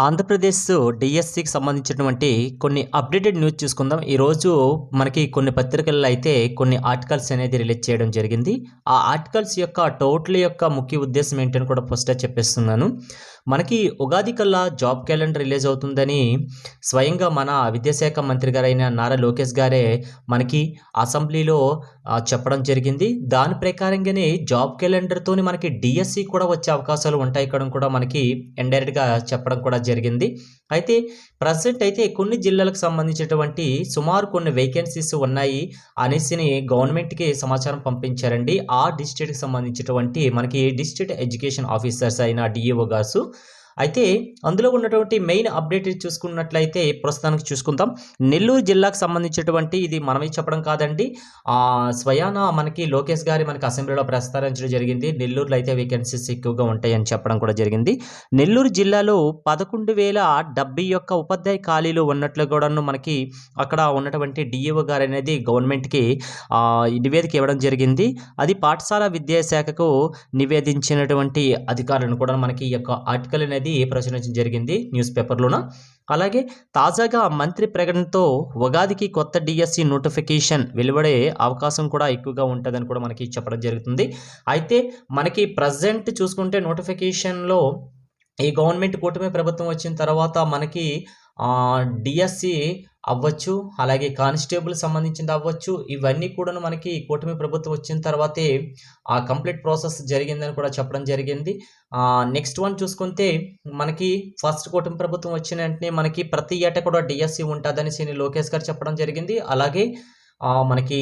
ఆంధ్రప్రదేశ్ డిఎస్సికి సంబంధించినటువంటి కొన్ని అప్డేటెడ్ న్యూస్ చూసుకుందాం. ఈరోజు మనకి కొన్ని పత్రికల్లో అయితే కొన్ని ఆర్టికల్స్ అనేది రిలీజ్ చేయడం జరిగింది. ఆ ఆర్టికల్స్ యొక్క టోటల్ యొక్క ముఖ్య ఉద్దేశం ఏంటని కూడా ఫస్టే చెప్పేస్తున్నాను. మనకి ఉగాది కల్లా జాబ్ క్యాలెండర్ రిలీజ్ అవుతుందని స్వయంగా మన విద్యాశాఖ మంత్రి గారైన నారా లోకేష్ గారే మనకి అసెంబ్లీలో చెప్పడం జరిగింది. దాని ప్రకారంగానే జాబ్ క్యాలెండర్తోని మనకి డిఎస్సి కూడా వచ్చే అవకాశాలు ఉంటాయి కూడా మనకి ఇండైరెక్ట్గా చెప్పడం కూడా జరిగింది. అయితే ప్రజెంట్ అయితే కొన్ని జిల్లాలకు సంబంధించినటువంటి సుమారు కొన్ని వేకెన్సీస్ ఉన్నాయి అనేసి గవర్నమెంట్కి సమాచారం పంపించారండి. ఆ డిస్ట్రిక్ట్కి సంబంధించినటువంటి మనకి డిస్ట్రిక్ట్ ఎడ్యుకేషన్ ఆఫీసర్స్ అయిన డిఈఓ గారు. అయితే అందులో ఉన్నటువంటి మెయిన్ అప్డేట్ చూసుకున్నట్లయితే ప్రస్తుతానికి చూసుకుందాం. నెల్లూరు జిల్లాకు సంబంధించినటువంటి ఇది మనమే చెప్పడం కాదండి, స్వయాన మనకి లోకేష్ గారి మనకి అసెంబ్లీలో ప్రస్తావించడం జరిగింది. నెల్లూరులో అయితే వేకెన్సీస్ ఎక్కువగా ఉంటాయని చెప్పడం కూడా జరిగింది. నెల్లూరు జిల్లాలో 11,071 ఉపాధ్యాయ ఖాళీలు ఉన్నట్లు కూడాను మనకి అక్కడ ఉన్నటువంటి డిఈఓ గారు అనేది గవర్నమెంట్కి నివేదిక ఇవ్వడం జరిగింది. అది పాఠశాల విద్యాశాఖకు నివేదించినటువంటి అధికారులను కూడా మనకి ఈ యొక్క ఆర్టికల్ అనేది ప్రచురించడం జరిగింది న్యూస్ పేపర్లోన. అలాగే తాజాగా మంత్రి ప్రకటనతో ఉగాదికి కొత్త డిఎస్సి నోటిఫికేషన్ వెలువడే అవకాశం కూడా ఎక్కువగా ఉంటుందని కూడా మనకి చెప్పడం జరుగుతుంది. అయితే మనకి ప్రజెంట్ చూసుకుంటే నోటిఫికేషన్లో ఈ గవర్నమెంట్ కూటమి ప్రభుత్వం వచ్చిన తర్వాత మనకి డిఎస్సి అవ్వచ్చు, అలాగే కానిస్టేబుల్ సంబంధించింది అవ్వచ్చు, ఇవన్నీ కూడా మనకి కూటమి ప్రభుత్వం వచ్చిన తర్వాతే ఆ కంప్లీట్ ప్రాసెస్ జరిగిందని కూడా చెప్పడం జరిగింది. నెక్స్ట్ వన్ చూసుకుంటే మనకి ఫస్ట్ కూటమి ప్రభుత్వం వచ్చిన వెంటనే మనకి ప్రతి ఏటా కూడా డిఎస్సి ఉంటుందని లోకేష్ గారు చెప్పడం జరిగింది. అలాగే మనకి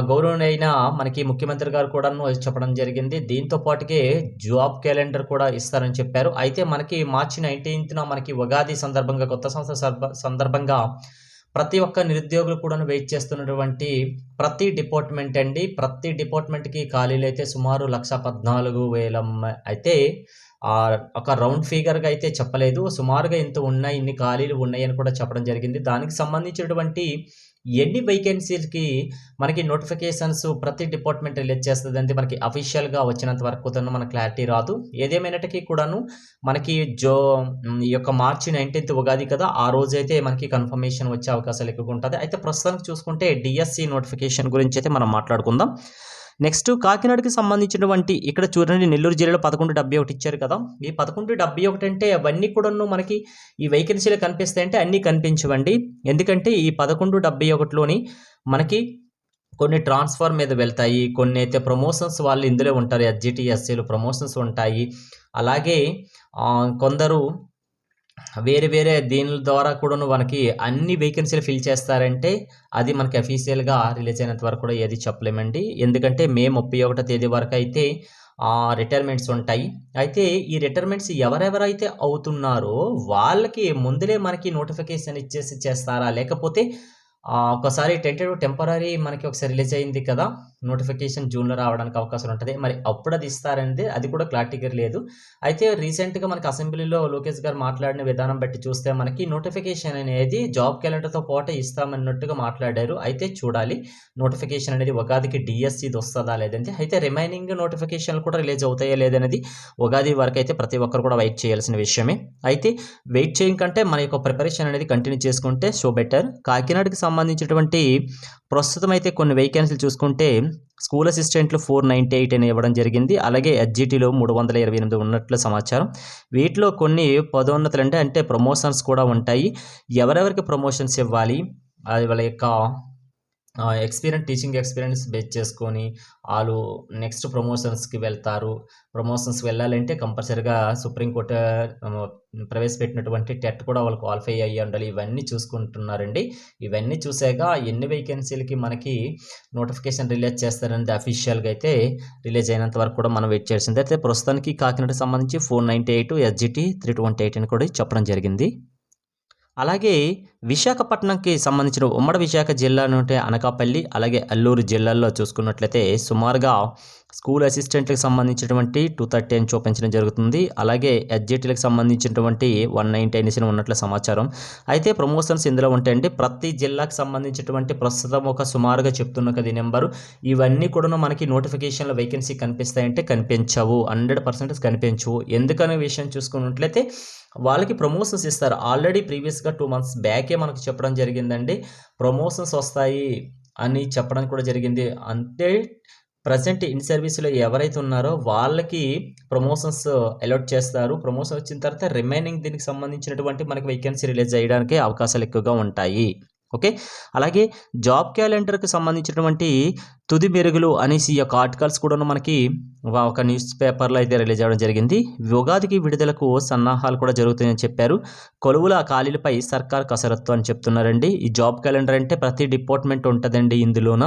గౌరవనీయులైన మనకి ముఖ్యమంత్రి గారు కూడా చెప్పడం జరిగింది. దీంతో పాటుకే జాబ్ క్యాలెండర్ కూడా ఇస్తారని చెప్పారు. అయితే మనకి మార్చి 19న మనకి ఉగాది సందర్భంగా కొత్త సంవత్సరం సందర్భంగా ప్రతి ఒక్క నిరుద్యోగులు కూడా వెయిట్ చేస్తున్నటువంటి ప్రతి డిపార్ట్మెంట్ అండి, ప్రతి డిపార్ట్మెంట్కి ఖాళీలు అయితే సుమారు 1,14,000 అయితే ఒక రౌండ్ ఫిగర్గా అయితే చెప్పలేదు, సుమారుగా ఇంత ఉన్నాయి, ఇన్ని ఖాళీలు ఉన్నాయి అని కూడా చెప్పడం జరిగింది. దానికి సంబంధించినటువంటి ఎన్ని వేకెన్సీలకి మనకి నోటిఫికేషన్స్ ప్రతి డిపార్ట్మెంట్ రిలీజ్ చేస్తుందంటే మనకి అఫీషియల్గా వచ్చినంత వరకు మనకు క్లారిటీ రాదు. ఏదేమైనటికీ కూడాను మనకి ఈ యొక్క మార్చి 19th ఉగాది కదా, ఆ రోజైతే మనకి కన్ఫర్మేషన్ వచ్చే అవకాశాలు ఎక్కువగా ఉంటుంది. అయితే ప్రస్తుతానికి చూసుకుంటే డిఎస్సి నోటిఫికేషన్ గురించి అయితే మనం మాట్లాడుకుందాం. నెక్స్ట్ కాకినాడకి సంబంధించినటువంటి ఇక్కడ చూడండి, నెల్లూరు జిల్లాలో 1171 ఇచ్చారు కదా. ఈ 1171 అంటే అవన్నీ కూడా మనకి ఈ వేకెన్సీలు కనిపిస్తాయంటే అన్నీ కనిపించవండి. ఎందుకంటే ఈ 1171లోని మనకి కొన్ని ట్రాన్స్ఫర్ మీద వెళ్తాయి, కొన్ని అయితే ప్రమోషన్స్ వాళ్ళు ఇందులో ఉంటారు, ఎస్జిటి ఎస్సీలు ప్రమోషన్స్ ఉంటాయి. అలాగే కొందరు వేరే దీని ద్వారా కూడా మనకి అన్ని వేకెన్సీలు ఫిల్ చేస్తారంటే అది మనకి అఫీషియల్గా రిలీజ్ అయినంత వరకు కూడా ఏది చెప్పలేమండి. ఎందుకంటే మే 31వ తేదీ వరకు అయితే రిటైర్మెంట్స్ ఉంటాయి. అయితే ఈ రిటైర్మెంట్స్ ఎవరెవరైతే అవుతున్నారో వాళ్ళకి ముందులే మనకి నోటిఫికేషన్ చేస్తారా, లేకపోతే ఒకసారి టెంపరీ మనకి ఒకసారి రిలీజ్ అయింది కదా నోటిఫికేషన్, జూన్లో రావడానికి అవకాశం ఉంటుంది. మరి అప్పుడు అది ఇస్తారంటే అది కూడా క్లారిటీగా లేదు. అయితే రీసెంట్గా మనకి అసెంబ్లీలో లోకేష్ గారు మాట్లాడిన విధానం బట్టి చూస్తే మనకి నోటిఫికేషన్ అనేది జాబ్ క్యాలెండర్తో పాటు ఇస్తామన్నట్టుగా మాట్లాడారు. అయితే చూడాలి నోటిఫికేషన్ అనేది ఉగాదికి డిఎస్సిది వస్తుందా లేదంటే. అయితే రిమైనింగ్ నోటిఫికేషన్లు కూడా రిలీజ్ అవుతాయా లేదనేది ఉగాది వరకు అయితే ప్రతి ఒక్కరు కూడా వెయిట్ చేయాల్సిన విషయమే. అయితే వెయిట్ చేయకంటే మన యొక్క ప్రిపరేషన్ అనేది కంటిన్యూ చేసుకుంటే సో బెటర్. కాకినాడకి సంబంధించినటువంటి ప్రస్తుతం అయితే కొన్ని వేకెన్సీలు చూసుకుంటే స్కూల్ అసిస్టెంట్లు 498 అని ఇవ్వడం జరిగింది. అలాగే ఎస్జిటిలో 328 ఉన్నట్లు సమాచారం. వీటిలో కొన్ని పదోన్నతులు అంటే ప్రమోషన్స్ కూడా ఉంటాయి. ఎవరెవరికి ప్రమోషన్స్ ఇవ్వాలి, అది వాళ్ళ యొక్క టీచింగ్ ఎక్స్పీరియన్స్ బేస్ చేసుకొని వాళ్ళు నెక్స్ట్ ప్రమోషన్స్కి వెళ్తారు. ప్రమోషన్స్కి వెళ్ళాలంటే కంపల్సరీగా సుప్రీంకోర్టు ప్రవేశపెట్టినటువంటి టెట్ కూడా వాళ్ళు క్వాలిఫై అయ్యి ఉండాలి. ఇవన్నీ చూసుకుంటున్నారండి. ఇవన్నీ చూసాక ఎన్ని వేకెన్సీలకి మనకి నోటిఫికేషన్ రిలీజ్ చేస్తారనేది అఫీషియల్గా అయితే రిలీజ్ అయినంత వరకు కూడా మనం వెయిట్ చేయాల్సింది. అయితే ప్రస్తుతానికి కాకినాడకి సంబంధించి 498, ఎస్జిటి 328 అని కూడా చెప్పడం జరిగింది. అలాగే విశాఖపట్నంకి సంబంధించిన ఉమ్మడి విశాఖ జిల్లా నుండి అనకాపల్లి అలాగే అల్లూరు జిల్లాల్లో చూసుకున్నట్లయితే సుమారుగా స్కూల్ అసిస్టెంట్లకు సంబంధించినటువంటి 230 అని చూపించడం జరుగుతుంది. అలాగే ఎస్జిటీలకు సంబంధించినటువంటి 190 అనేసి ఉన్నట్లు సమాచారం. అయితే ప్రమోషన్స్ ఇందులో ఉంటాయండి. ప్రతి జిల్లాకు సంబంధించినటువంటి ప్రస్తుతం ఒక సుమారుగా చెప్తున్న కదా నెంబరు, ఇవన్నీ కూడా మనకి నోటిఫికేషన్లో వేకెన్సీ కనిపిస్తాయంటే కనిపించవు, 100% కనిపించవు. ఎందుకనే విషయం చూసుకున్నట్లయితే వాళ్ళకి ప్రమోషన్స్ ఇస్తారు. ఆల్రెడీ ప్రీవియస్‌గా 2 మంత్స్ బ్యాకే మనకు చెప్పడం జరిగిందండి. ప్రమోషన్స్ వస్తాయి అని చెప్పడం కూడా జరిగింది. అంటే ప్రెజెంట్ ఇన్ సర్వీస్‌లో ఎవరైతే ఉన్నారో వాళ్ళకి ప్రమోషన్స్ అలాట్ చేస్తారు. ప్రమోషన్ వచ్చిన తర్వాత రిమైనింగ్ దీనికి సంబంధించినటువంటి మనకి వేకెన్సీ రిలీజ్ చేయడానికి అవకాశాలు ఎక్కువగా ఉంటాయి. ఓకే. అలాగే జాబ్ క్యాలెండర్‌కి సంబంధించినటువంటి తుది మెరుగులు అనేసి ఈ యొక్క ఆర్టికల్స్ కూడాను మనకి ఒక న్యూస్ పేపర్‌లో అయితే రిలీజ్ అవ్వడం జరిగింది. ఉగాదికి విడుదలకు సన్నాహాలు కూడా జరుగుతాయని చెప్పారు. కొలువుల ఖాళీలపై సర్కార్ కసరత్తు అని చెప్తున్నారండి. ఈ జాబ్ క్యాలెండర్ అంటే ప్రతి డిపార్ట్మెంట్ ఉంటదండి ఇందులోన.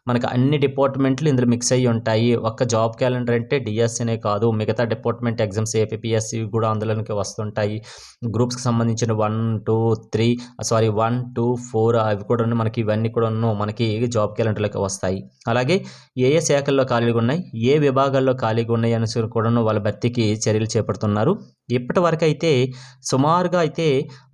మనకు అన్ని డిపార్ట్మెంట్లు ఇందులో మిక్స్ అయ్యి ఉంటాయి. ఒక్క జాబ్ క్యాలెండర్ అంటే డిఎస్సీనే కాదు, మిగతా డిపార్ట్మెంట్ ఎగ్జామ్స్ ఏపీపీఎస్సీ కూడా అందులోనికి వస్తుంటాయి. గ్రూప్స్‌కి సంబంధించిన 1, 2, 4 అవి కూడాను మనకి ఇవన్నీ కూడాను మనకి జాబ్ క్యాలెండర్‌లోకి వస్తాయి. అలాగే ఏ శాఖల్లో ఖాళీగా ఉన్నాయి, ఏ విభాగాల్లో ఖాళీగా ఉన్నాయి అనేసి కూడాను వాళ్ళ భర్తీకి చర్యలు చేపడుతున్నారు. ఇప్పటివరకైతే సుమారుగా అయితే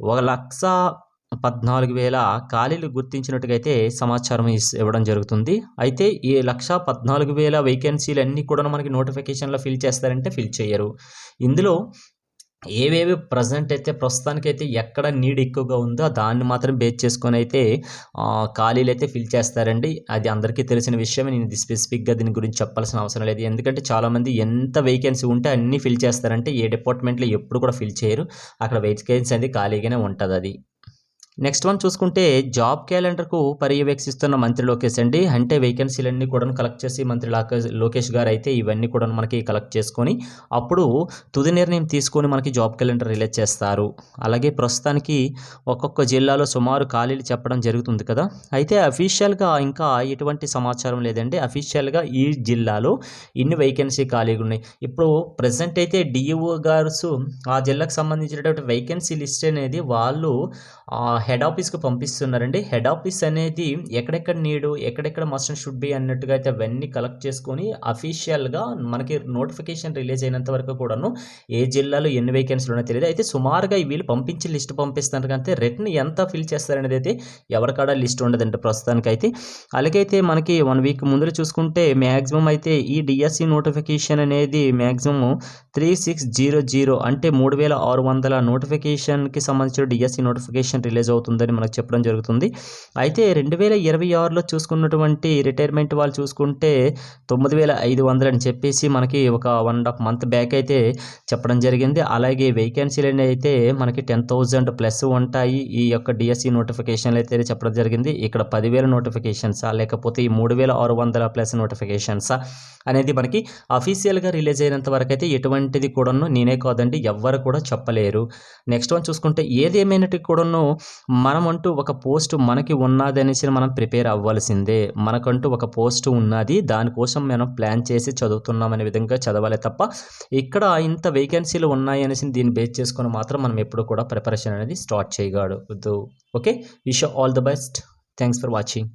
1,14,000 ఖాళీలు గుర్తించినట్టుగా అయితే సమాచారం ఇవ్వడం జరుగుతుంది. అయితే ఈ 1,14,000 వేకెన్సీలన్నీ కూడాను మనకి నోటిఫికేషన్‌లో ఫిల్ చేస్తారంటే ఫిల్ చేయరు. ఇందులో ఏవేవి ప్రస్తుతానికైతే ఎక్కడ నీడ్ ఎక్కువగా ఉందో దాన్ని మాత్రం బేస్ చేసుకొనైతే ఖాళీలైతే ఫిల్ చేస్తారండి. అది అందరికీ తెలిసిన విషయమే. నేను ఇది స్పెసిఫిక్‌గా దీని గురించి చెప్పాల్సిన అవసరం లేదు. ఎందుకంటే చాలామంది ఎంత వేకెన్సీ ఉంటే అన్నీ ఫిల్ చేస్తారంటే ఏ డిపార్ట్మెంట్‌లో ఎప్పుడు కూడా ఫిల్ చేయరు. అక్కడ వేకెన్సీ అనేది ఖాళీగానే ఉంటదది. నెక్స్ట్ వన్ చూసుకుంటే జాబ్ క్యాలెండర్‌కు పర్యవేక్షిస్తున్న మంత్రి లోకేష్ అండి. అంటే వేకెన్సీలన్నీ కూడాను కలెక్ట్ చేసి మంత్రి లోకేష్ గారైతే ఇవన్నీ కూడాను మనకి కలెక్ట్ చేసుకొని అప్పుడు తుది నిర్ణయం తీసుకొని మనకి జాబ్ క్యాలెండర్ రిలీజ్ చేస్తారు. అలాగే ప్రస్తుతానికి ఒక్కొక్క జిల్లాలో సుమారు ఖాళీలు చెప్పడం జరుగుతుంది కదా! అయితే అఫీషియల్‌గా ఇంకా ఎటువంటి సమాచారం లేదండి. అఫీషియల్‌గా ఈ జిల్లాలో ఇన్ని వేకెన్సీ ఖాళీగా ఉన్నాయి. ఇప్పుడు ప్రెజెంట్ అయితే డీఈఓ గారు ఆ జిల్లాకు సంబంధించినటువంటి వేకెన్సీ లిస్ట్ అనేది వాళ్ళు హెడ్ ఆఫీస్‌కి పంపిస్తున్నారండి. హెడ్ ఆఫీస్ అనేది ఎక్కడెక్కడ నీడు, ఎక్కడెక్కడ మస్ట్ అండ్ షుడ్ బి అన్నట్టుగా అయితే అవన్నీ కలెక్ట్ చేసుకొని అఫీషియల్‌గా మనకి నోటిఫికేషన్ రిలీజ్ అయినంత వరకు కూడాను ఏ జిల్లాలో ఎన్ని వేకెన్సీలు ఉన్నాయో తెలీదు. అయితే సుమారుగా వీళ్ళు పంపించి లిస్ట్ పంపిస్తున్నారు కంటే రిటర్న్ ఎంత ఫిల్ చేస్తారనేది అయితే ఎవరికాడ లిస్ట్ ఉండదండి ప్రస్తుతానికైతే. అలాగైతే మనకి 1 వీక్ ముందర చూసుకుంటే మ్యాక్సిమం అయితే ఈ డిఎస్సి నోటిఫికేషన్ అనేది మ్యాక్సిమం 3600 అంటే 3600 నోటిఫికేషన్‌కి సంబంధించిన డిఎస్సి నోటిఫికేషన్ రిలీజ్ అవుతుందని మనకు చెప్పడం జరుగుతుంది. అయితే 2026లో చూసుకున్నటువంటి రిటైర్మెంట్ వాళ్ళు చూసుకుంటే 9,500 అని చెప్పేసి మనకి ఒక 1.5 మంత్ బ్యాక్ అయితే చెప్పడం జరిగింది. అలాగే వేకెన్సీలు అయితే మనకి 10,000 ప్లస్ ఉంటాయి. ఈ యొక్క డిఎస్సి నోటిఫికేషన్లు అయితే చెప్పడం జరిగింది. ఇక్కడ 10,000 నోటిఫికేషన్సా లేకపోతే ఈ 3,600 ప్లస్ నోటిఫికేషన్సా అనేది మనకి అఫీషియల్‌గా రిలీజ్ అయినంత వరకు అయితే ఎటువంటిది కూడాను నేనే కాదండి ఎవ్వరు కూడా చెప్పలేరు. నెక్స్ట్ వన్ చూసుకుంటే ఏది ఏమైనటికి కూడాను మనమంటూ ఒక పోస్ట్ మనకి ఉన్నదనేసి మనం ప్రిపేర్ అవ్వాల్సిందే. మనకంటూ ఒక పోస్ట్ ఉన్నది. దానికోసం మనం ప్లాన్ చేసి చదువుతున్నాం అనే విధంగా చదవాలి తప్ప ఇక్కడ ఇంత వేకెన్సీలు ఉన్నాయి అనేసి దీన్ని బేస్ చేసుకొని మాత్రం మనం ఎప్పుడు కూడా ప్రిపరేషన్ అనేది స్టార్ట్ చేయకూడదు. Okay. Wish you all the best. Thanks for watching.